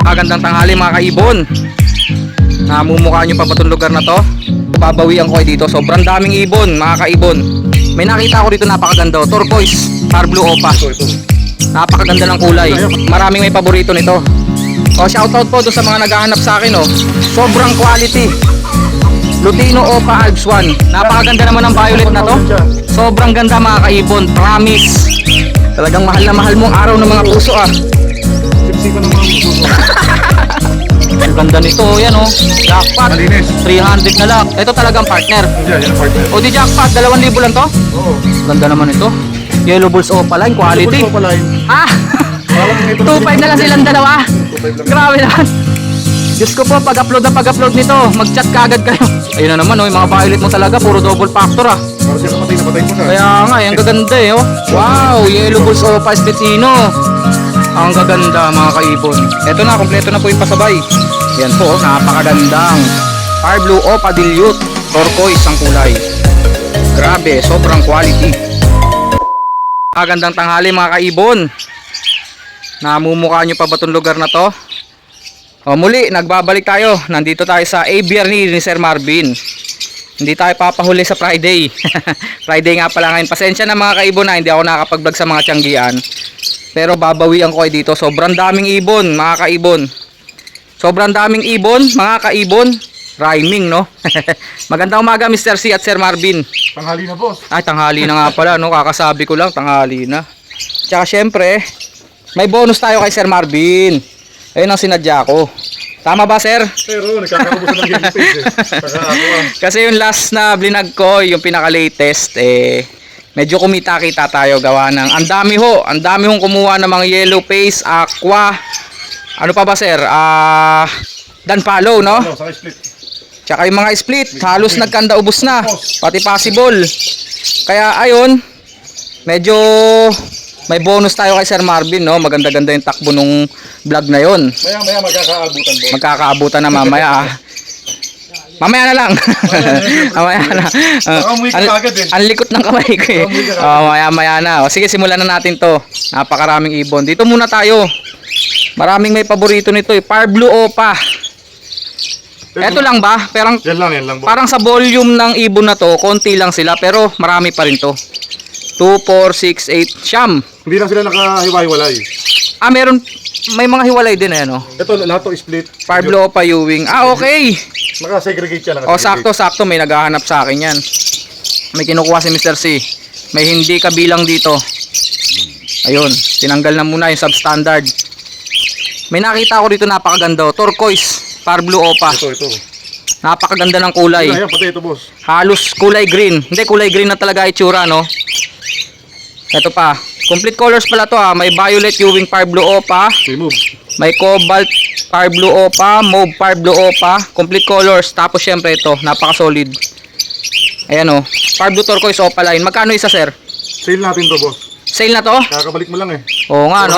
Magandang tanghali mga kaibon. Namumukha nyo pa ba itong lugar na to? Babawian ko dito. Sobrang daming ibon mga kaibon. May nakita ako dito napakaganda. Turquoise, Star Blue Opa. Napakaganda ng kulay. Maraming may paborito nito. O shoutout po doon sa mga naghahanap sa akin. Sobrang quality. Lutino Opa Alps 1. Napakaganda naman ng violet na to. Sobrang ganda mga kaibon. Promise. Talagang mahal na mahal mong araw ng mga puso Ang ganda nito, yan jackpot, 300 na lang. Ito talagang partner. O di jackpot, 2,000 lang to? Oo. Ganda naman ito. Yellow Bulls Opaline, quality. 2.5 na lang silang dalawa. Grabe naman. Diyos ko po, pag-upload nito, mag-chat ka agad kayo. Ayun na naman, yung mga violet mo talaga, puro double factor Para siya napatay mo na. Kaya nga, ang gaganda Wow, Yellow Bulls Opa Espetino. Ang gaganda mga kaibon. Ito na, kompleto na po yung pasabay. Yan po, napakagandang Star Blue Opa Dilute. Turquoise ang kulay. Grabe, sobrang quality. Magandang tanghali mga kaibon. Namumukha nyo pa ba itong lugar na to? Muli, nagbabalik tayo. Nandito tayo sa aviary ni Sir Marvin. Hindi tayo papahuli sa Friday. Friday nga pala ngayon. Pasensya na mga kaibon na hindi ako nakakapag-vlog sa mga tiyanggian. Pero babawian ko dito. Sobrang daming ibon mga kaibon. Sobrang daming ibon mga kaibon. Rhyming Magandang umaga Mr. C at Sir Marvin. Tanghali na boss. Ay tanghali na nga pala Kakasabi ko lang tanghali na. Tsaka syempre may bonus tayo kay Sir Marvin. Ayun ang sinadya ko. Tama ba sir? Pero nagkakabusan ng game page Kasi yung last na blinag ko, yung pinaka latest medyo kumita-kita tayo gawa ng ang dami hong kumuha ng mga yellow face, aqua. Ano pa ba sir? Dan follow Saka split. Tsaka yung mga split, halos nagkanda ubos na. Pati possible. Kaya ayun, medyo may bonus tayo kay Sir Marvin Maganda-ganda yung takbo nung vlog na yon. Maya magkakaabutan boss. Magkakaabutan na mamaya Mamaya na lang. Mamaya na. Ang likot ng kamay ko maya na. Sige, simulan na natin to. Napakaraming ibon. Dito muna tayo. Maraming may paborito nito Star Blue Opa. Eto lang ba? Yan lang boss. Parang sa volume ng ibon na to, konti lang sila pero marami pa rin to. 2, 4, 6, 8, siyam. Hindi lang sila nakahiwa-hiwalay. May mga hiwalay din Ito lahat to split. Star Blue Opa Ewing. Okay. Naka-segregate siya. Sakto may naghahanap sa akin yan. May kinukuha si Mr. C. May hindi kabilang dito. Ayun, tinanggal na muna yung substandard. May nakita ako dito napakaganda turquoise, Star Blue Opa. Ito. Napakaganda ng kulay. Ayan, pati ito boss. Halos kulay green. Hindi, kulay green na talaga itsura Ito pa. Complete colors pala to May violet Ewing Star Blue Opa. Okay, move. May cobalt Star Blue Opa, mauve Star Blue Opa, complete colors. Tapos syempre ito, napaka-solid. Ayan Star Blue Turquoise Opaline. Magkano isa, sir? Sale natin to boss. Sale na to? Kakabalik mo lang Oo nga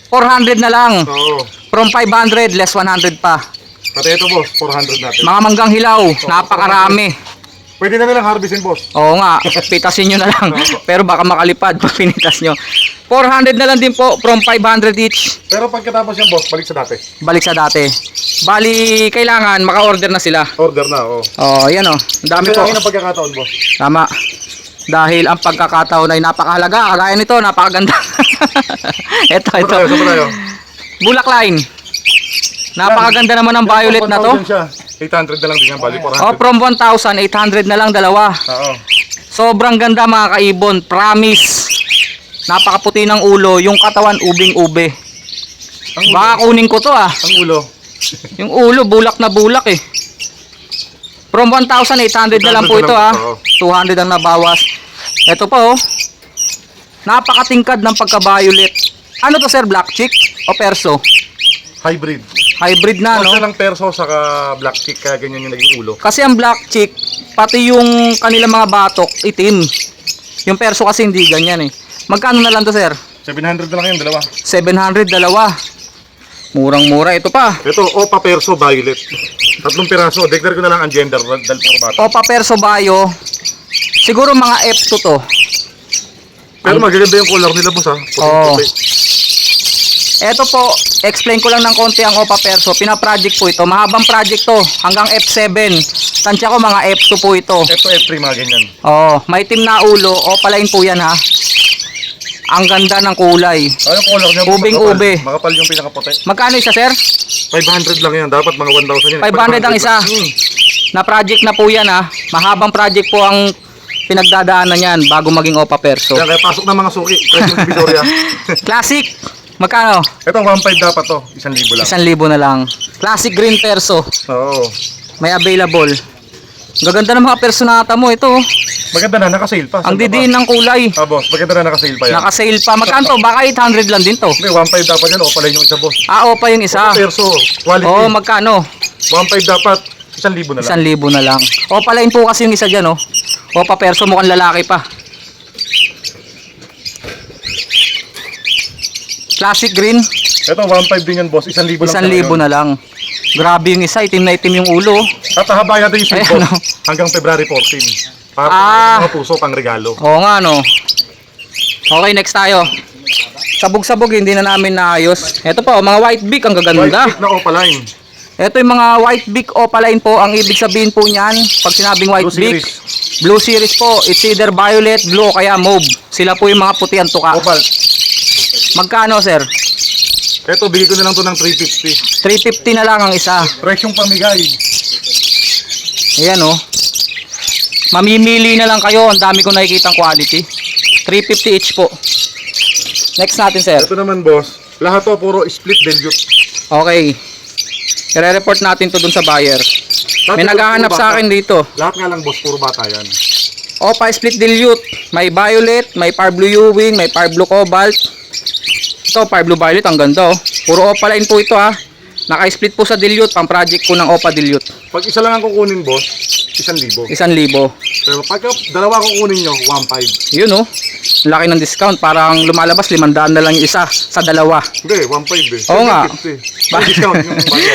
400 na lang. Oo. From 500, less 100 pa. Pati ito boss, 400 natin. Mga manggang hilaw, napakarami. Pwede na nilang harvestin boss. Oo nga, pitasin nyo na lang. Pero baka makalipad pag pinitas nyo. 400 na lang din po, from 500 each. Pero pagkatapos yan boss, balik sa dati. Balik sa dati. Bali, kailangan maka-order na sila. Order na, Yan ang dami po. Ang pagkakataon boss. Tama. Dahil ang pagkakataon ay napakahalaga. Kagaya nito, napakaganda. ito. Bulak line. Napakaganda naman ng violet na to. 800 na lang din yan, bali 400. From 1,800 na lang dalawa. Oo. Sobrang ganda mga kaibon. Promise. Napakaputi ng ulo. Yung katawan, ubing-ube. Baka kunin ko to Ang ulo. Yung ulo, bulak na bulak From 1,800 na lang po ito 200 ang nabawas. Ito pa napakatingkad ng pagka-violet. Ano to sir, black chick o perso? Hybrid. Hybrid na Kasi lang perso saka black chick, kaya ganyan yung naging ulo. Kasi ang black chick, pati yung kanilang mga batok, itim. Yung perso kasi hindi ganyan Magkano na lang to sir? 700 na lang yan, dalawa. 700, dalawa. Murang-mura. Ito pa. Ito, Opa Perso Violet. 3 piraso. Declare ko na lang ang gender dahil puro bata. Opa Perso Bio. Siguro mga F2 to. Pero magaganda yung color nila boss Oo. Eto po, explain ko lang ng konti ang Opa Perso. Pina-project po ito. Mahabang project to. Hanggang F7. Tansya ko mga F2 po ito. Ito F3 mga ganyan. Oo, may itim na ulo. Opaline po yan ha. Ang ganda ng kulay. Ano color niya? Ubing-ube. Makapal yung pinakaputi. Magkano isa, sir? 500 lang yan. Dapat mga 1,000 yan. 500 ang isa. Na project na po yan ha. Mahabang project po ang pinagdadaanan yan bago maging Opa Perso. Kaya pasok na mga suki. Presyo ng Visoria. Classic. Magkano? Ito 1,500 dapat to. 1,000 lang. 1,000 na lang. Classic green Perso. Oo. May available. Gaganda ng mga personata mo ito. Maganda na, naka-sale pa. Ang didiin ng kulay. Ah, boss, maganda na naka-sale pa yan. Naka-sale pa. Magkano to? Baka 800 lang din to. Hindi, 1,500 dapat yan. O pala yung isa, boss. Ah, o pa yung isa. Perso, quality. Oo, magkano? 1,500 dapat. 1,000 na lang. 1,000 na lang. O palain po kasi yung isa dyan, oh. O pa Perso, mukhang lalaki pa. Classic green, Ito, 1,500 din yan, boss. 1,000 lang. 1,000 na lang. Grabe yung isa, itim na itim yung ulo. Tatahaba natin yung sale, Ayan, boss. oh. Hanggang February 14. Para mga puso, pang regalo. Oo nga, no. Okay, next tayo. Sabog-sabog, hindi na namin naayos. Ito pa, oh, mga white beak, ang White gaganda. stick na opaline. Ito yung mga white beak opaline po. Ang ibig sabihin po niyan, pag sinabing white Blue beak, series. blue series po. It's either violet, blue, o kaya mauve. Sila po yung mga puti ang tuka. Opal. Magkano, sir? Ito, bigay ko na lang to ng 350. 350 na lang ang isa. Presyong pamigay. Ayan, oh. Mamimili na lang kayo. Ang dami ko nakikitang quality. 350 each po. Next natin, sir. Ito naman, boss. Lahat to, puro split dilute. Okay. I-report natin to dun sa buyer. May naghahanap sa akin dito. Lahat nga lang, boss. Puro bata yan. Opa split dilute. May violet, may par blue Ewing, may par blue cobalt. Ito, par blue violet. Ang ganda, oh. Puro opaline po ito, ha. Naka-split po sa dilute. Pang project ko ng Opa dilute. Pag isa lang ang kukunin, boss, 1,000. 1,000. Pero pagka dalawa kukunin nyo, 1,500. Yun, oh. Laki ng discount. Parang lumalabas 500 na lang yung isa sa dalawa. Hindi, 1,500 eh. Oo nga. 750. May discount yung bali,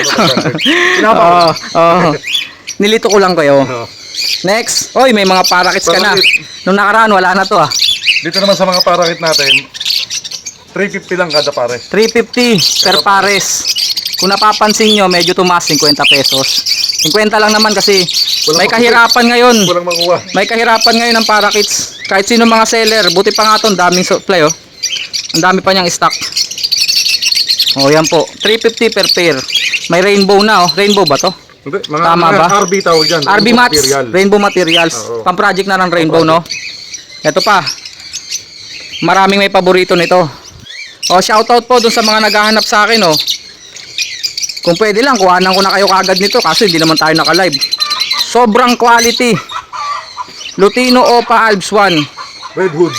Pinapa ko. Oo. Nilito ko lang kayo. Oo. Next. Oy, may mga parakits ka na. Nung nakaraan, wala na to, ah. Dito naman sa mga parakit natin, 350 lang kada pares. 350 per pares. Kung napapansin nyo, medyo tumaas 50 pesos. 50 lang naman kasi may kahirapan ngayon. Walang makuha. May kahirapan ngayon ng parakits. Kahit sino mga seller, buti pa nga to, daming supply, oh. Ang dami pa niyang stock. Oh, yan po. 350 per pair. May rainbow na, oh. Rainbow ba to? Hindi, mga Tama ba? RB tawag dyan. RB Rainbow Mats, material. Rainbow Materials. Oo. Pang-project na ng Rainbow, no? Ito pa. Maraming may paborito nito. O, shoutout po dun sa mga naghahanap sa akin, oh. Kung pwede lang, kuhanan ko na kayo kagad nito kasi hindi naman tayo naka-live. Sobrang quality. Lutino Opa Alps 1. Red Hood.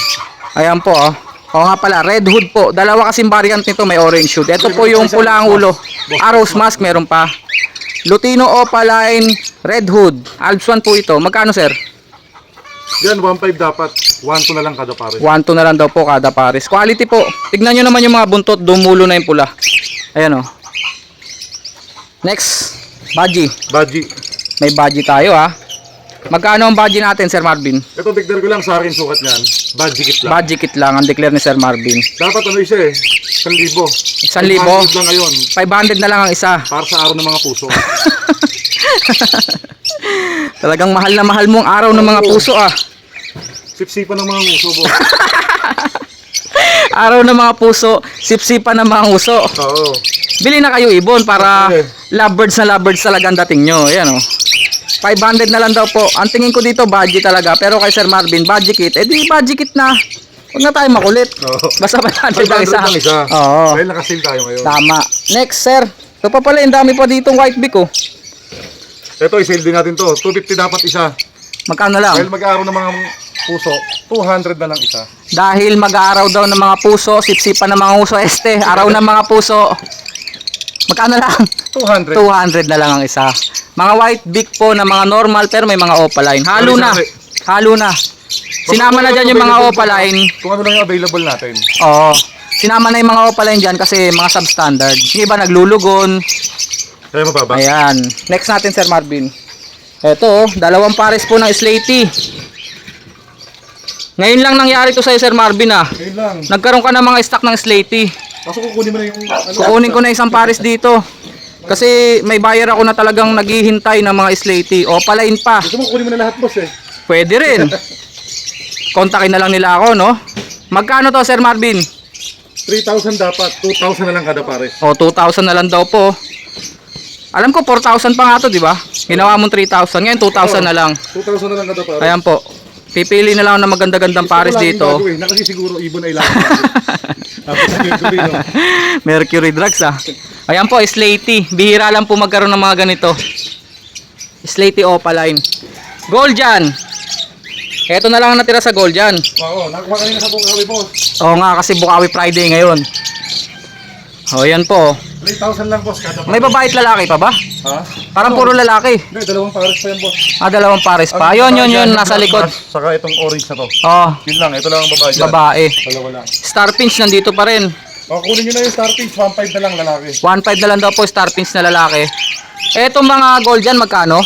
Ayan po, oh. O nga pala, red hood po. Dalawa kasing variant nito, may orange hood. Ito po yung pula ang ulo. Arrows mask, meron pa. Lutino Opaline Red Hood. Alps 1 po ito. Magkano, sir? Yan, 1,500 dapat. 1,2 na lang kada pares. 1-2 na lang daw po kada pares. Quality po. Tignan nyo naman yung mga buntot. Dumulo na yung pula. Ayan, oh. Next. Badgie. Baji. May badgie tayo, ha. Magkano ang badgie natin, Sir Marvin? Ito, tignan ko lang sa akin sukat niyan. Baji kit lang. Badgie kit lang ang declare ni Sir Marvin. Dapat ano isa eh. 1,000. 1,000. 500 lang ngayon. 500 na lang ang isa. Para sa araw ng mga puso. Talagang mahal na mahal mong araw ng mga puso, ah. Sipsipan ng mga puso, boss. Araw ng mga puso, sipsipan ng mga uso. Oo. Bili na kayo ibon para Okay. lovebirds na lovebirds talaga ang dating nyo. Ayan, oh. 500 na lang daw po. Ang tingin ko dito, budget talaga. Pero kay Sir Marvin, budget kit. Eh di, budget kit na. Huwag na tayo makulit. Oo. Basta 500 lang 500 isa. lang isa. Oo. Dahil nakasil tayo ngayon. Tama. Next, sir. Ito pa pala, yung dami pa ditong white beak, oh. Ito, i-sale din natin to. 250 dapat isa. Magkano lang? Dahil mag-aaraw ng mga puso, 200 na lang isa. Dahil mag-aaraw daw ng mga puso, sipsipan ng mga uso, araw ng mga puso. Magkano lang? 200. 200 na lang ang isa. Mga white beak po na mga normal pero may mga opaline. Halo na. Halo na. Sinama na dyan yung mga opaline. Kung ano lang yung available natin. Oo. Sinama na yung mga opaline dyan kasi mga substandard. Yung iba naglulugon. Kaya mababa. Ayan. Next natin, Sir Marvin. Ito, dalawang pares po ng Slaty. Ngayon lang nangyari to sa'yo, Sir Marvin, ah. Ngayon lang. Nagkaroon ka ng mga stock ng Slaty. Kaso kukunin mo na yung... Kukunin ko na isang pares dito. Kasi may buyer ako na talagang naghihintay ng mga slaty. Opaline pa. Gusto mo kukunin mo na lahat, boss eh. Pwede rin. Kontakin na lang nila ako, no? Magkano to, Sir Marvin? 3,000 dapat. 2,000 na lang kada pares. O, 2,000 na lang daw po. Alam ko, 4,000 pa nga to, di ba? Ginawa mong 3,000. Ngayon, 2,000 na lang. 2,000 na lang kada pares. Ayan po. Pipili na lang ng maganda-gandang pares dito. Na kasi siguro ibon ay lang. Tapos ang Mercury, no? Mercury drugs, ah. Ayan po, slaty. Bihira lang po magkaroon ng mga ganito. Slaty opaline. Gold yan. Eto na lang ang natira sa gold yan. Oo, nakuha kanina sa Bukawi, boss. Oo nga, kasi Bukawi Friday ngayon. O, yan po. 3,000 lang, boss, kada pares. May babae at lalaki pa ba? Ha? Parang puro lalaki. Hindi, dalawang pares pa yan, boss. Ah, dalawang pares pa. Yun, nasa likod. Saka itong orange na to. Oh, Yun lang, ito lang ang babae dyan. babae. Dalawa lang. Starpins nandito pa rin. Kunin nyo na yung starting, 1.5 na lang lalaki. 1.5 na lang daw po starpins na lalaki. Etong mga gold dyan, magkano?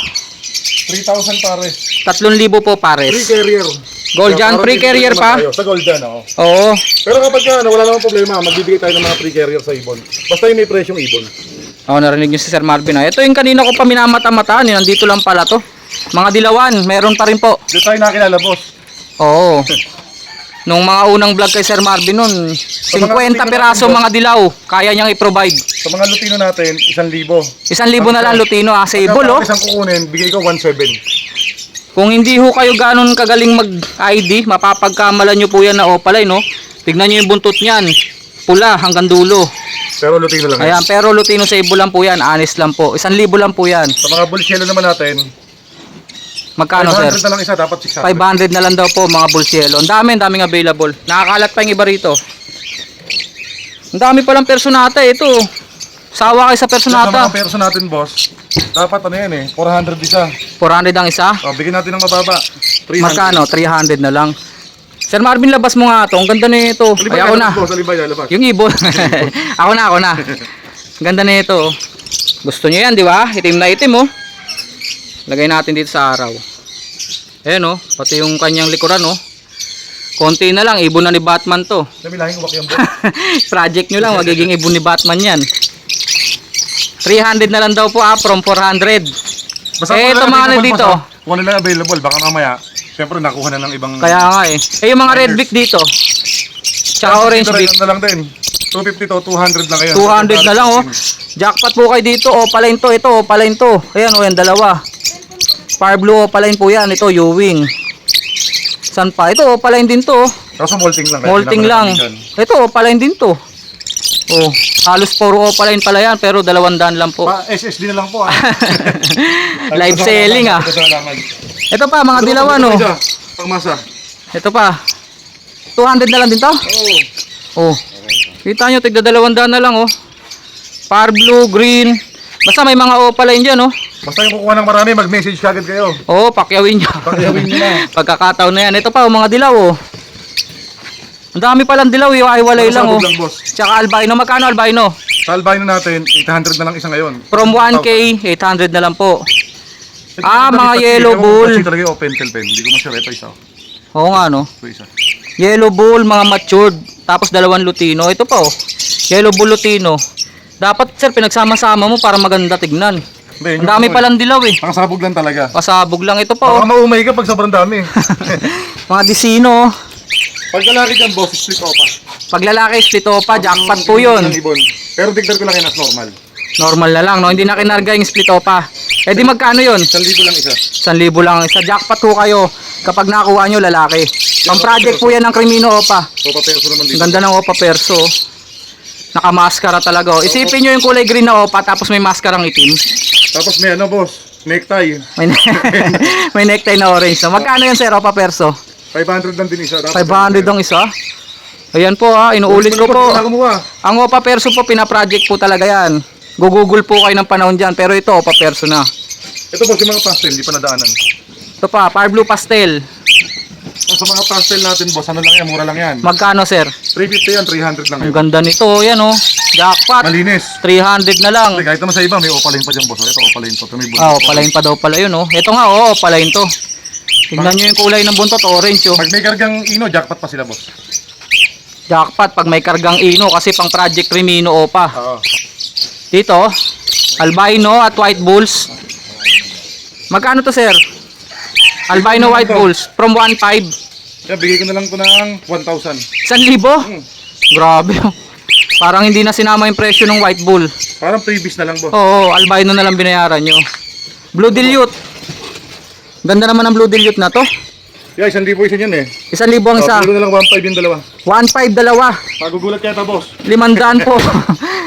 3,000 pares. 3,000 po Free pares. carrier. Gold dyan, free carrier pa? Sa gold dyan, oo. Oo. Pero kapag wala namang problema, magbibigay tayo ng mga free carrier sa ibon. Basta yung may presyong ibon. Oh, narinig niyo si Sir Marvin. Ito yung kanina ko pa minamata-mataan. Nandito lang pala to. Mga dilawan, meron pa rin po. Dito tayo nakilala, boss. Oo. Nung mga unang vlog kay Sir Marvin nun, 50 piraso mga dilaw. Kaya niyang i-provide. Sa mga Lutino natin, 1,000. 1,000 na lang Lutino, sable oh. Isang kukunin, bigay ko 1,700. Kung hindi ho kayo ganun kagaling mag-ID, mapapagkamalan nyo po yan na opaline, no? Tignan nyo yung buntot niyan. Pula hanggang dulo. Pero Lutino lang. Ayan, pero Lutino sable lang po yan. Honest lang po. 1,000 lang po yan. Sa mga Bullcielo naman natin, Magkano, 500 sir? na lang isa, dapat 600. 500 na lang daw po mga Bullcielo. Ang daming available. Nakakalat pa yung iba rito. Ang dami palang personata ito. Sawa kayo sa Sa personata. mga perso natin, boss, dapat ano yan eh, 400 isa. 400 ang isa. O, bigyan natin ng mababa. 300. Magkano? 300 na lang. Sir Marvin, labas mo nga ito. Ang ganda na ito. Alibay, Ay, ako na. Boss, alibay, alabas. Yung ibon. ako na. Ang ganda na ito. Gusto nyo yan, di ba? Itim na itim, oh. Lagay natin dito sa araw. Ayan, oh. Pati yung kanyang likuran, oh. Konti na lang. Ibon na ni Batman to. Sabi lahing uwak yung boss. Project nyo lang. Magiging ibon ni Batman yan. 300 na lang daw po, from 400. Basta Eh, ito mga ano dito. Kung ano lang available, baka mamaya, syempre nakuha na ng ibang... Kaya nga eh. Eh, yung mga red beak dito. Tsaka orange beak. na lang din. 250 to 200 lang kayo. 200 na lang, oh. Jackpot po kayo dito. Opaline to. Ito, opaline to. Ayan, oh, yan, dalawa. Fire blue opaline po yan. Ito, Ewing. San pa? Ito, opaline din to. Oh. Kaso molting lang. Molting lang. Ito, opaline din to. Oh, halos puro opaline pala yan, pero 200 lang po. Pa, SSD na lang po ah. Live selling ah. Ito pa, mga dilawan, oh. Pangmasa. Ito pa. 200 na lang din to? Oo. Oh. Kita nyo, tigda 200 na lang, oh. Fire blue, green. Basta may mga opaline dyan, oh. Basta yung kukuha ng marami, mag-message ka agad kayo. Oo, pakyawin nyo. Pakyawin nyo na. Pagkakataon na yan. Ito pa, mga dilaw, oh. Ang dami palang dilaw, yung ay-walay lang, oh. Lang, boss. Tsaka albino. Magkano albino? Sa albino natin, 800 na lang isa ngayon. From 1K, 800 na lang po. Ito, Mga yellow bull. Ito talaga yung open tail pen. Hindi ko masure ito isa. Oo nga, no. Ito isa. Yellow bull, mga matured. Tapos 2 Lutino. Ito pa, oh. Yellow bull Lutino. Dapat, sir, pinagsama-sama mo para maganda tignan. Hindi, Ang dami palang dilaw, eh. Nakasabog lang talaga. Pasabog lang. Ito pa, oh. Baka maumay ka pag sobrang dami. Mga disino, oh. Pag lalaki dyan, boss, split opa. Pag lalaki, split opa, jackpot po yun. Pero tigdar ko lang yan as normal. Normal na lang, no? Hindi na kinarga yung split opa. Eh di magkano yun? 1,000 lang isa. 1,000 lang. Sa jackpot po kayo kapag nakuha nyo lalaki. Pang project po yan ng Crimino Opa. Opa perso naman Ang dito. ganda ng Opa Perso. Nakamaskara talaga. Oh. Isipin nyo yung kulay green na Opa tapos may maskarang itim. Tapos may ano, boss, necktie. May, may necktie na orange. So, magkano yan, sir, Opa Perso? 500 lang din isa. 500 ang isa. Ayan po, ha. Inuulit ko po. Ang Opa Perso po, pinaproject po talaga yan. Gugugol po kayo ng panahon dyan. Pero ito, Opa Perso na. Ito, boss, yung mga pastel, hindi pa nadaanan. Ito pa, Fire Blue Pastel. Sa mga pastel natin, boss, ano lang yan, mura lang yan. Magkano, sir? 350 yan, 300 lang Ang yan. ganda nito. Yan, oh. Jackpot. Malinis. 300 na lang. Hindi, kahit naman sa iba, may opaline pa dyan, boss. Ito, opaline to. Ito, may buntot. Ah, opalain pa daw pala yun, oh. Ito nga, oh, opalain to. Tingnan nyo yung kulay ng buntot, orange, oh. Pag may kargang ino, jackpot pa sila, boss. Jackpot pag may kargang ino kasi pang Project Remino Opa. Oo. Dito, albino at white bulls. Magkano to, sir? Albino white bulls from 1.5. Yan, bigay ko na lang ito ng 1,000. 1,000? Grabe. Oh. Parang hindi na sinama yung presyo ng white bull. Parang previous na lang, boss. Oo, albino na lang binayaran nyo. Blue dilute. Ganda naman ng blue dilute na to. Yeah, 1,000 isa yan eh. 1,000 ang isa. Bigay ko na lang 1,500 yung dalawa. 1.5 dalawa. Magugulat kaya ta, boss. 500 po.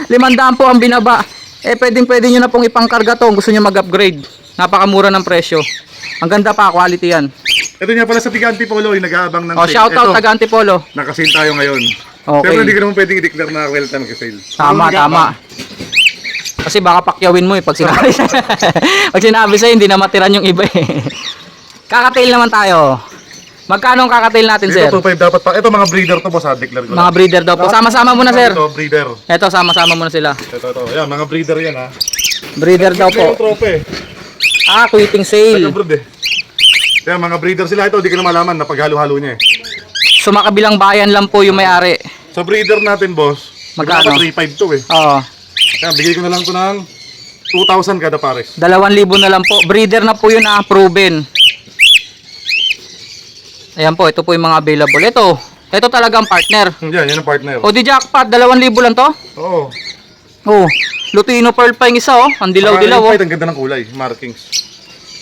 500 po ang binaba. Pwede nyo na pong ipangkarga to. Gusto nyo mag-upgrade. Napakamura ng presyo. Ang ganda pa, quality yan. Ito niya pala sa Tiga Antipolo, yung nag-aabang ng sale. Shoutout Ito, taga Antipolo. Nakasale tayo ngayon. Okay. Pero hindi ko naman pwedeng i-declare na well-time mag-sale. Tama. Kasi baka pakyawin mo pag sinabi. Pag sinabi sa'yo, hindi na matiran yung iba Kakatail naman tayo. Magkano ang kakatail natin, sir? Dito, 2.5 dapat pa. Ito mga breeder to, boss, declare ko Mga breeder daw po. Sama-sama muna, sir. Ito, breeder. Ito, sama-sama muna sila. Ito. Yan, mga breeder yan, ha. Breeder daw Ito po. yung trope. Quitting sale. Ito, Kaya mga breeder sila ito, di ko na malaman na paghalo-halo niya eh. So, makabilang bayan lang po yung may-ari. Sa breeder natin, boss, Magkano? 3.5 to eh. Oo. Kaya bigay ko na lang to ng 2,000 kada pares. 2,000 na lang po. Breeder na po yun, proven. Ayan po, ito po yung mga available. Ito talagang partner. Yan ang partner. O di jackpot, 2,000 lang to? Oo. Oh, Lutino Pearl pa yung isa Ang dilaw-dilaw Ang ganda ng kulay, markings.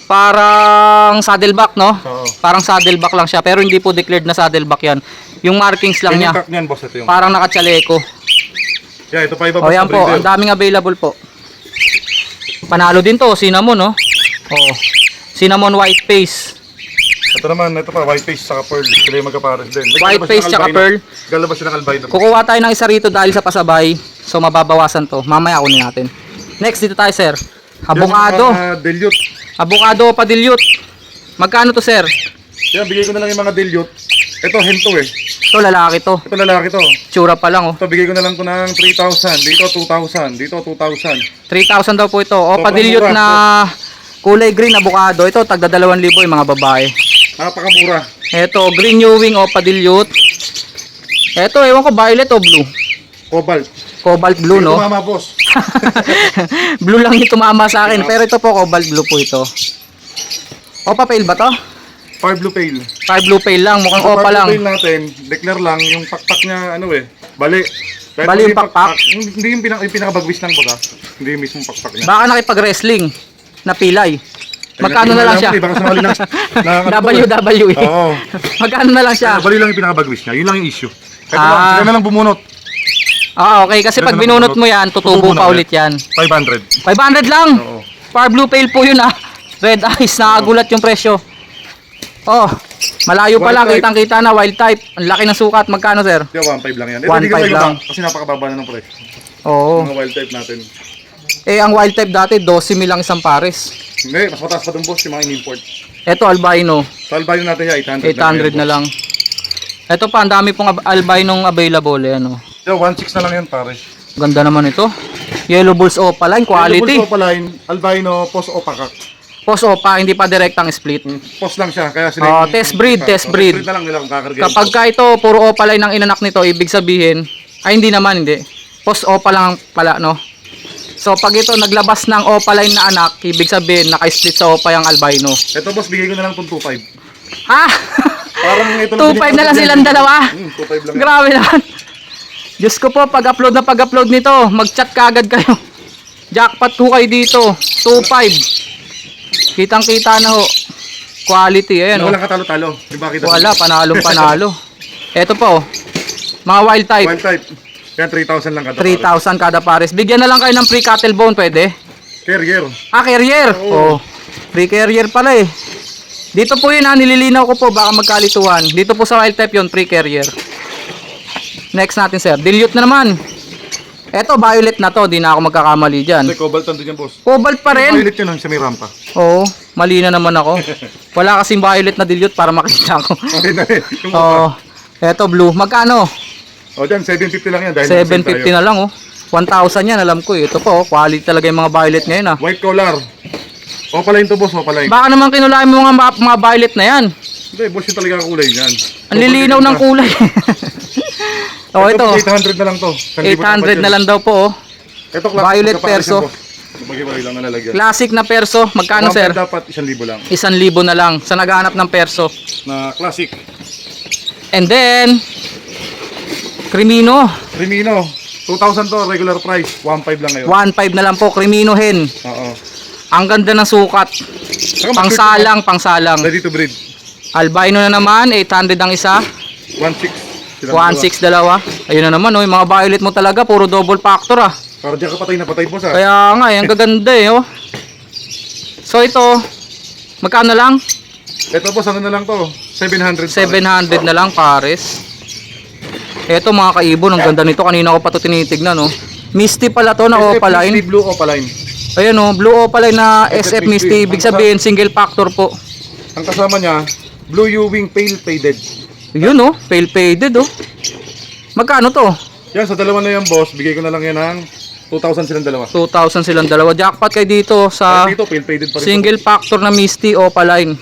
Parang saddleback, no? Oo. Parang saddleback lang siya, pero hindi po declared na saddleback yan. Yung markings lang Yan niya. yung cock niyan, boss, ito yung. Parang nakachaleco. Yeah, ito pa iba, O boss, yan na po, breeder. ang daming available po. Panalo din to, cinnamon, no? Oo. Cinnamon white face. Ito naman, ito pa, white face saka pearl. Sila yung magkapares din. White Naglalabas face ng tsaka albino. pearl. Galabas sila ng albino. Kukuha tayo ng isa rito dahil sa pasabay. So mababawasan to. Mamaya kunin natin. Next dito tayo, sir. Avocado. Dilute. Avocado pa dilute. Magkano to, sir? Yan, bigay ko na lang yung mga dilute. Ito, hento eh. Ito lalaki to. Ito lalaki to. Tsura pa lang Ito, bigay ko na lang to ng 3,000. Dito, 2,000. Dito, 2,000. 3,000 daw po ito. O Sobrang pa-dilute mura. na kulay green avocado. Ito tagda 2,000 yung mga babae. Napakamura. Ito green new wing o pa-dilute. Ito ewan ko violet o blue. Cobalt. Cobalt blue, Ito, no? mama, boss. Blue lang yung tumama sa akin. Pero ito po cobalt blue po ito. O pa-pale ba to? Far blue pale. Fire blue pale lang. Mukhang Sa opa far lang. blue pale natin, declare lang yung pakpak niya, ano eh, bali. Kahit Bali hindi yung pakpak? Hindi yung, yung pinakabagwis ng baga. Hindi yung mismong pakpak niya. Baka nakipag-wrestling na pilay. Magkano na lang siya? Baka sumali ng WWE. Oo. Magkano na lang siya? Bali lang yung pinakabagwis niya. Yun lang yung issue. Kahit Ah. sila na lang bumunot. Okay. Kasi pag binunot mo yan, tutubo pa ulit yan. 500. 500 lang. Oo. Far blue pale po yun Red eyes, nakagulat yung presyo. Malayo pa Wild lang, type. kitang-kita na wild type. Ang laki ng sukat. Magkano, sir? Kaya 1.5 lang yan. 1.5 lang. Kasi napakababa na ng price. Oo. Mga wild type natin. Ang wild type dati, 12 mil lang isang pares. Hindi, mas mataas pa dun, boss, yung mga in-import. Ito, albino. Sa albino natin yan, 800. 800 na lang. Ito pa, ang dami pong albinong available. Yo, 1.6 na lang yan, pare. Ganda naman ito. Yellow Bulls Opaline, quality. Double line, albino, post o pakak. Post Opa, hindi pa direktang split. Post lang siya, kaya sila Test breed. Test breed na lang nila kung kakargahin. Kapag ka ito, puro Opaline ang inanak nito, ibig sabihin, hindi naman, hindi. Post Opa lang pala, no? So, pag ito naglabas ng Opaline na anak, ibig sabihin, naka-split sa Opa yung albino. Ito, boss, bigay ko na lang itong 2.5. Ha? Parang ito 2.5 na lang silang dalawa. 2.5 lang. Grabe naman. Diyos ko po, pag-upload nito, mag-chat ka agad kayo. Jackpot ho kayo dito. 2.5. Kitang-kita na ho. Quality, ayan Walang katalo-talo. Di ba kita? Wala, panalo. Eto pa mga wild type. Wild type. Kaya 3,000 lang kada 3,000 kada pares. Bigyan na lang kayo ng free cattle bone, pwede? Carrier. Carrier. Free carrier pala Dito po yun nililinaw ko po, baka magkalituhan. Dito po sa wild type yun, free carrier. Next natin, sir. Dilute na naman. Eto, violet na to. Di na ako magkakamali dyan. Hindi, cobalt din yan, boss. Cobalt pa rin. Violet yun, sa may rampa. Oo, mali na naman ako. Wala kasing violet na dilute para makita ko. Okay na eh. Eto, blue. Magkano? Dyan, 750 lang yan. Dahil 750 na lang 1,000 yan, alam ko Ito po, quality talaga yung mga violet ngayon White collar. Opaline to, boss. Opaline. Baka naman kinulayan mo mga violet na yan. Hindi, boss, yung talaga kulay niyan. Ang lilinaw ng kulay. Oh, ito. 800 na lang to. 800 na lang daw po, oh. Ito Violet perso. Maghiwalay lang na lalagyan. Classic na perso. Magkano, sir? Dapat 1,000 lang. 1,000 na lang sa naghahanap ng perso. Na classic. And then, Crimino. Crimino. 2,000 to, regular price. 1,500 lang ngayon. 1,500 na lang po, Crimino hen. Oo. Ang ganda ng sukat. Pangsalang, pangsalang. Ready to breed. Albino na naman, 800 ang isa. 1,600. 1,600 dalawa. Ayun na naman, oh, yung mga violet mo talaga, puro double factor ah. Para diyan ka patay na patay po sa. Kaya nga, ang gaganda eh, oh. So ito, magkano lang? Ito po, ano na lang to? 700. 700 na lang, pares. Ito mga kaibon, ang ganda nito. Kanina ko pa ito tinitignan, oh. Misty pala to na opaline. Misty Blue Opaline. Ayan, oh, blue opaline na SF Misty. Ibig sabihin, single factor po. Ang kasama niya, Blue Ewing Pale Faded. Yun, oh, pale faded, oh. Magkano to? Yan, sa dalawa na yan, boss. Bigay ko na lang yan ng 2,000 silang dalawa. 2,000 silang dalawa. Jackpot kayo dito sa Dito, pale faded pa rin. single factor na Misty opaline.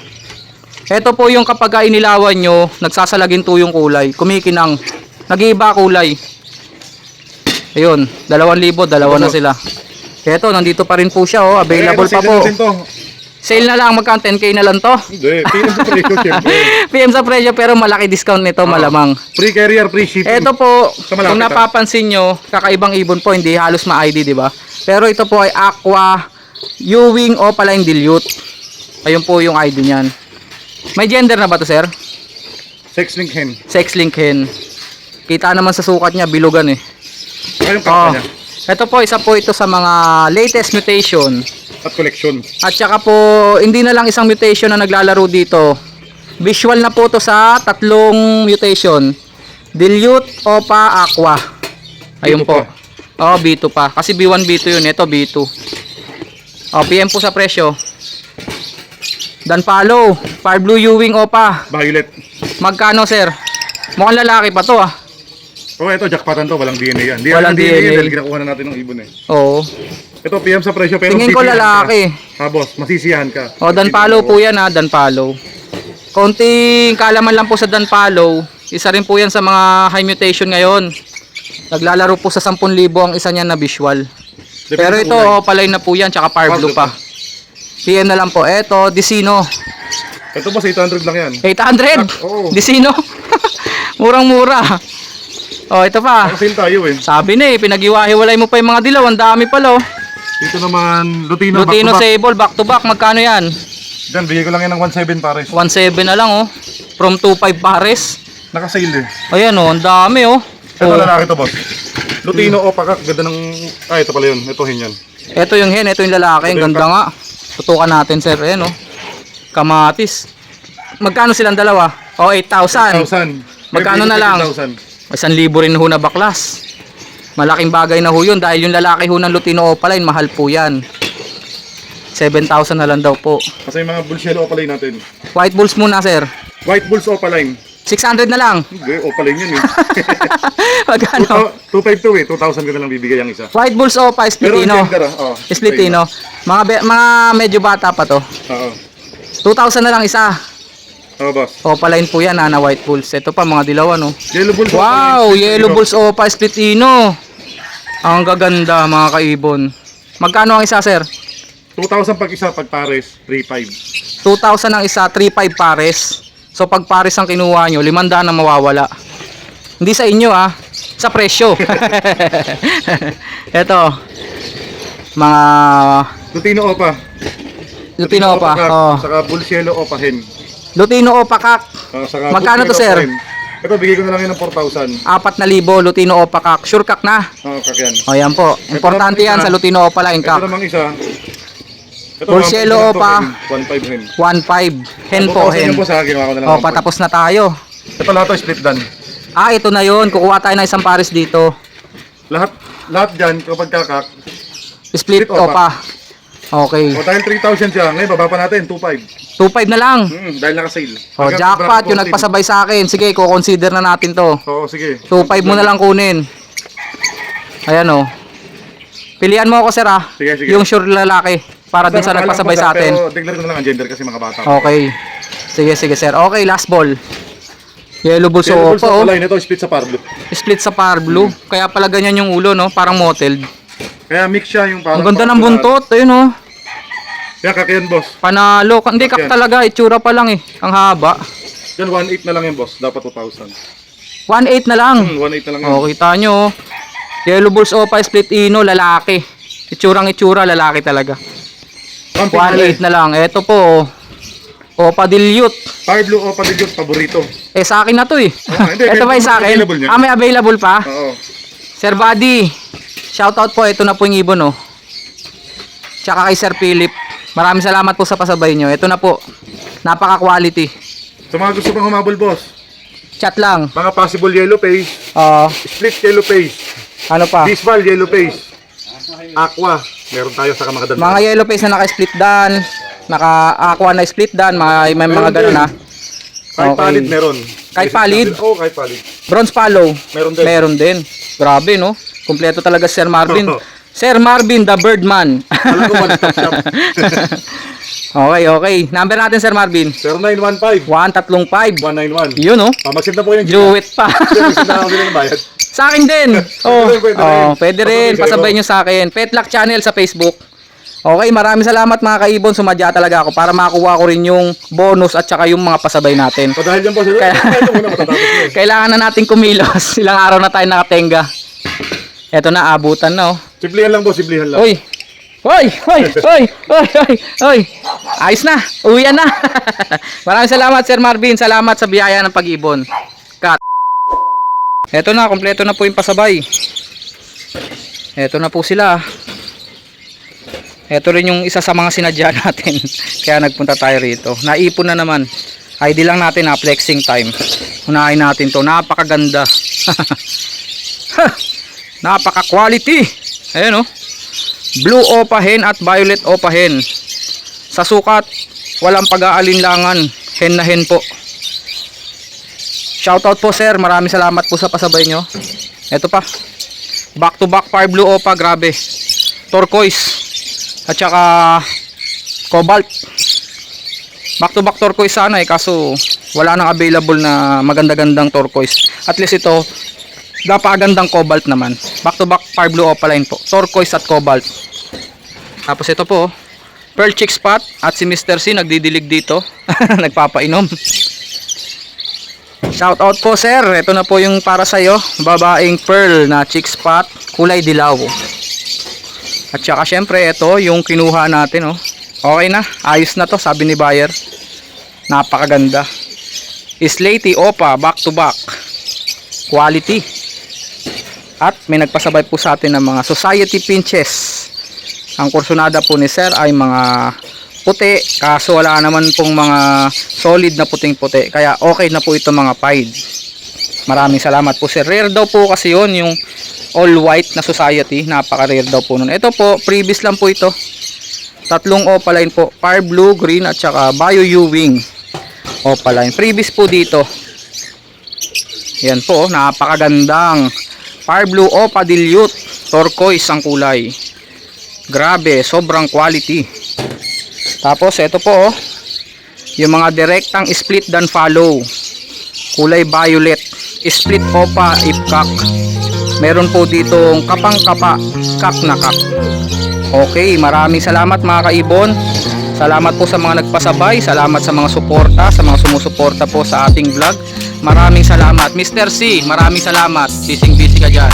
Ito po yung kapag inilawan nyo, nagsasalaginto yung kulay. Kumikinang. Nag-iiba kulay. Ayun, 2,000, dalawa na sila. Ito, nandito pa rin po siya, oh. Available pa po. Sale na lang, magkano 10k na lang to. Hindi, PM sa presyo, syempre. PM sa presyo pero malaki discount nito, malamang. Free carrier, free shipping. Ito po, malapit, kung napapansin nyo, kakaibang ibon po, hindi halos ma-ID, di ba? Pero ito po ay Aqua Ewing Opaline Dilute. Ayun po yung ID niyan. May gender na ba to, sir? Sex link hen. Sex link hen. Kita naman sa sukat niya, bilugan eh. Ayun yung kapa niya. Ito po, isa po ito sa mga latest mutation. At collection. At saka po, hindi na lang isang mutation na naglalaro dito. Visual na po to sa 3 mutation. Dilute, Opa, Aqua. Ayun B2 po. pa. Oh, B2 pa. Kasi B1, B2 yun. Ito, B2. Oh, PM po sa presyo. Danpalo, Fire Blue Ewing, Opa. Violet. Magkano, sir? Mukhang lalaki pa to, ah. Oh, ito, jackpotan to. Walang DNA yan. Di Walang yan DNA. DNA. Dahil ginakuha na natin ng ibon eh. Oo. Ito, PM sa presyo. Pero Tingin ko masisiyahan lalaki. ka. Boss, masisiyahan ka. O, Danpalo po yan, ha. Danpalo. Konting kalaman lang po sa Danpalo. Isa rin po yan sa mga high mutation ngayon. Naglalaro po sa 10,000 ang isa niyan na visual. Depende Pero sa ito, kulay. opaline na po yan, tsaka Fire Blue Blue pa. PM na lang po. Eto, Disino. Ito, boss, 800 lang yan. 800? Oo. Disino? Murang-mura. O, ito pa. Sale tayo eh. Sabi na eh, pinag-iwahiwalay mo pa yung mga dilaw. Ang dami pala, oh. Dito naman, Lutino, Lutino back to back. Sable, back to back. Magkano yan? Diyan, bigay ko lang yan ng 1,700 pares. 1,700 na lang, oh. From 2,500 pares. Naka-sale eh. Ayan, oh. Ang dami, oh. Ito Oh. lalaki to, boss. Lutino o pakak, ganda ng... Ay, ito pala yun. Ito yan. Ito yung hen, ito yung lalaki. Ang ganda nga. Tutukan natin, sir. Ayan, oh. Kamatis. Magkano silang dalawa? Oh, 8,000. 1,000. Magkano na lang? 1,000. 1,000 rin ho na baklas. Malaking bagay na ho yun dahil yung lalaki ho ng Lutino Opaline, mahal po yan. 7,000 na lang daw po. Kasi yung mga bullshell opaline natin. White Bulls muna, sir. White Bulls opaline. 600 na lang. Hindi, opaline yun eh. Magkano? 252 eh. 2,000 ko na lang bibigay ang isa. White Bulls Opa, Pero ang Splitino. gender ah. Oh, Splitino. Mga medyo bata pa to. Oo. 2,000 na lang isa. Oo, boss. Opaline po yan, na White Bulls. Ito pa, mga dilawan, no? Yellow Bulls Wow, opaline. Yellow Bulls Opa, Splitino. Ang gaganda, mga kaibon. Magkano ang isa, sir? 2,000 pag isa, pag pares, 3,500. 2,000 ang isa, 3,500 pares. So pag pares ang kinuha nyo, 500 na mawawala. Hindi sa inyo sa presyo. Ito. Mga Lutino opa. Lutino Opa. Kak, Oh. Saka bullshell opa hen. Lutino Opa kak. Saka Magkano to, bullshell sir? opa hen. Ito, bigay ko na lang yun ng 4,000. 4,000 Lutino Opa kak. Sure kak na. Oo, kakyan. O yan po. Importante yan sa Lutino Opa line Ito kak. namang isa. Ito, Bullshell opa. 1,500 hen. 1,500. Hen po, 2,000 hen. yun po sa akin, ginawa ko na lang. O, patapos na tayo. Ito lahat to split done. Ito na yon. Kukuha tayo ng isang pares dito. Lahat dyan, kapag kakak. Split Split Opa. Opa. Okay. O dahil 3,000 siya, ngayon baba pa natin, 2,500. 2,500 na lang. Dahil naka-sale. O, jackpot. Yung nagpasabay sa akin. Sige, kukonsider na natin to. Oo, sige. 2,500 mo na lang kunin. Ayan, o. Pilihan mo ako, sir, Sige, sige. Yung sure lalaki. Para dun sa Basta nagpasabay alam sa ko, atin. Pero declare ko na lang ang gender kasi mga bata. Okay. Sige, sige, sir. Okay, last ball. Yellow Bulls Yellow Bulls Opa, oh. Opa line. Ito split sa Parblo. Split sa par blue. Kaya pala ganyan yung ulo, no? Parang mottled. Kaya mix siya yung parang... Ang ganda ng buntot, ayun, oh. Kaya kakayan boss. Panalo. Hindi kak Okay. talaga, itsura pa lang eh. Ang haba. Yan 1.8 na lang yung boss. Dapat 2,000. 1.8 na lang. 1.8 na lang yun. Oh, kita nyo, oh. Yellow Bulls Opa Split Ino, lalaki. Itsura, lalaki talaga. 1.8 na lang. Ito po, Opa Dilute. Parblo Opa Dilute, paborito. Eh, sa akin na to eh. Hindi, Ito ba yung sa akin? available niya. Ah, may available pa? Oo. Sir Buddy, shoutout po. Ito na po yung ibon, oh. Tsaka kay Sir Philip. Maraming salamat po sa pasabay nyo. Ito na po. Napaka-quality. Sa mga gusto pang humabol boss, Chat lang. mga possible yellow face, Oh, split yellow face, ano pa? Bisbal yellow face, aqua, meron tayo sa mga Mga yellow face na naka-split dan, naka-aqua na split dan, may mga Meron ganun din. na. Kahit Okay. palid meron. Kahit palid? Oo, kahit palid. Bronze Follow. Meron din. Meron din. Grabe, no? Kompleto talaga si Sir Marvin. Oo. Sir Marvin, the Birdman. Alam ko one-stop shop. Okay. Number natin, Sir Marvin. 0915 135. 191. Yun, no? Mag-send na po kayo ng Jewett pa. Siyempre, send na kami ng bayad. Sa akin din. Oh, Pwede rin. pwede rin. Pasabay Pasabay sa'yo. nyo sa akin. Petlock Channel sa Facebook. Okay, maraming salamat mga kaibon. Sumadya talaga ako para makuha ko rin yung bonus at saka yung mga pasabay natin. O dahil dyan po, ito muna matatapos na eh. Kailangan na natin kumilos. Ilang araw na tayo nakatenga. Eto na, abutan na, oh. Simplihan lang po, simplihan lang. Uy! Uy! Ayos na! Uwian na! Maraming salamat, Sir Marvin. Salamat sa biyaya ng pag-ibon. Cut. Eto na, kompleto na po yung pasabay. Eto na po sila. Eto rin yung isa sa mga sinadya natin. Kaya nagpunta tayo rito. Naipon na naman. ID lang natin ha, flexing time. Unahin natin to. Napakaganda. Napaka-quality. Ayan, oh. Blue Opa Hen at Violet Opa Hen. Sa sukat, walang pag-aalinlangan. Hen na hen po. Shoutout po, sir. Maraming salamat po sa pasabay nyo. Ito pa. Back to back Fire Blue Opa. Grabe. Turquoise. At saka Cobalt. Back to back turquoise sana eh. Kaso wala nang available na maganda-gandang turquoise. At least ito, napakagandang Cobalt naman. Back to back Fire Blue Opaline po. Turquoise at Cobalt. Tapos ito po, Pearl Chick Spot. At si Mr. C nagdidilig dito. Nagpapainom. Shout out po, sir. Ito na po yung para sa'yo. Babaeng Pearl na Chick Spot. Kulay dilaw. At saka syempre ito yung kinuha natin, oh. Okay na, ayos na to, sabi ni buyer. Napakaganda. Slaty Opa back to back. Quality. At may nagpasabay po sa atin ng mga Society Pinches. Ang kursunada po ni sir ay mga puti, kaso wala naman pong mga solid na puting-puti. Kaya okay na po ito mga pied. Maraming salamat po sir. Rare daw po kasi yun, yung all white na Society. Napaka-rare daw po nun. Ito po, previous lang po ito. Tatlong Opaline po. Fire Blue, Green at saka Bio U-Wing Opaline. Previous po dito. Yan po, napakagandang Fire Blue Opa Dilute. Turquoise ang kulay. Grabe, sobrang quality. Tapos ito po, yung mga direktang split dan follow. Kulay violet. Split Opa Ipkak. Meron po ditong kapang-kapa, kak na kak. Okay, maraming salamat mga kaibon. Salamat po sa mga nagpasabay. Salamat sa mga suporta, sa mga sumusuporta po sa ating vlog. Maraming salamat. Mr. C, maraming salamat. Busy ka dyan.